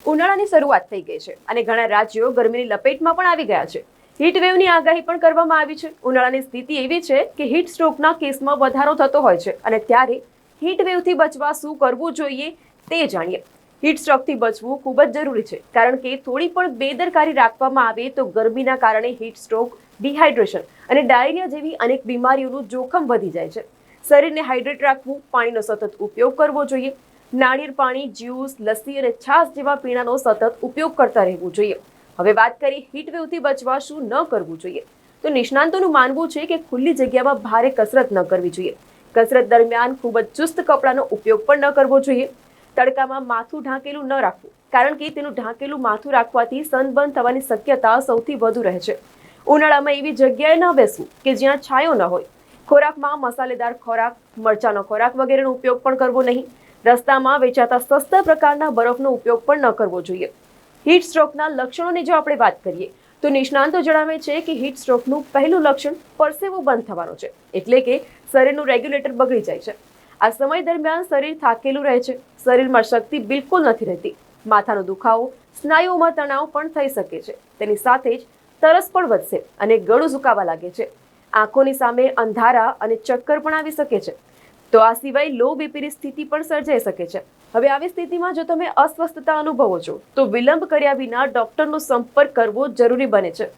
ઉનાળાની શરૂઆત થઈ ગઈ છે અને ઘણા રાજ્યો ગરમીની લપેટમાં પણ આવી ગયા છે. હીટ વેવની આગાહી પણ કરવામાં આવી છે. ઉનાળાની સ્થિતિ એવી છે કે હીટ સ્ટ્રોકના કેસમાં વધારો થતો હોય છે અને ત્યારે હીટ વેવથી બચવા શું કરવું જોઈએ તે જાણીએ. હીટ સ્ટ્રોકથી બચવું ખૂબ જ જરૂરી છે, કારણ કે થોડી પણ બેદરકારી રાખવામાં આવે તો ગરમીના કારણે હીટ સ્ટ્રોક, ડિહાઇડ્રેશન અને ડાયરિયા જેવી અનેક બીમારીઓનું જોખમ વધી જાય છે. શરીરને હાઇડ્રેટ રાખવું, પાણીનો સતત ઉપયોગ કરવો જોઈએ. નાળિયેર પાણી, જ્યુસ, લસ્સી અને છાશ જેવા પીણાનો સતત ઉપયોગ કરતા રહેવું જોઈએ. હવે વાત કરીએ હીટ વેવથી બચવા શું ન કરવું જોઈએ. તો નિષ્ણાંતોનું માનવું છે કે ખુલ્લી જગ્યામાં ભારે કસરત ન કરવી જોઈએ. કસરત દરમિયાન ખૂબ જ ચુસ્ત કપડાનો ઉપયોગ પણ ન કરવો જોઈએ. તડકામાં માથું ઢાંકેલું ન રાખવું, કારણ કે તેનું ઢાંકેલું માથું રાખવાથી સનબર્ન થવાની શક્યતા સૌથી વધુ રહે છે. ઉનાળામાં એવી જગ્યાએ ન બેસવું કે જ્યાં છાંયો ન હોય. ખોરાકમાં મસાલેદાર ખોરાક, મરચાનો ખોરાક વગેરેનો ઉપયોગ પણ કરવો નહીં. રસ્તામાં વેચાતા સસ્તા પ્રકારના બરફનો ઉપયોગ પણ ન કરવો જોઈએ. હીટ સ્ટ્રોકના લક્ષણોની જો આપણે વાત કરીએ તો નિષ્ણાંતો જણાવે છે કે હીટ સ્ટ્રોકનું પહેલું લક્ષણ પરસેવો બંધ થવાનો છે, એટલે કે શરીરનું રેગ્યુલેટર બગડી જાય છે. આ સમય દરમિયાન શરીર થાકેલું રહે છે, શરીરમાં શક્તિ બિલકુલ નથી રહેતી. માથાનો દુખાવો, સ્નાયુઓમાં તણાવ પણ થઈ શકે છે. તેની સાથે જ તરસ પણ વધશે અને ગળું સુકાવા લાગે છે. આંખોની સામે અંધારા અને ચક્કર પણ આવી શકે છે. તો આ સિવાય લો બીપીની સ્થિતિ પણ સર્જાઈ શકે છે. હવે આવી સ્થિતિમાં જો તમે અસ્વસ્થતા અનુભવો છો તો વિલંબ કર્યા વિના ડોક્ટરનો સંપર્ક કરવો જરૂરી બને છે.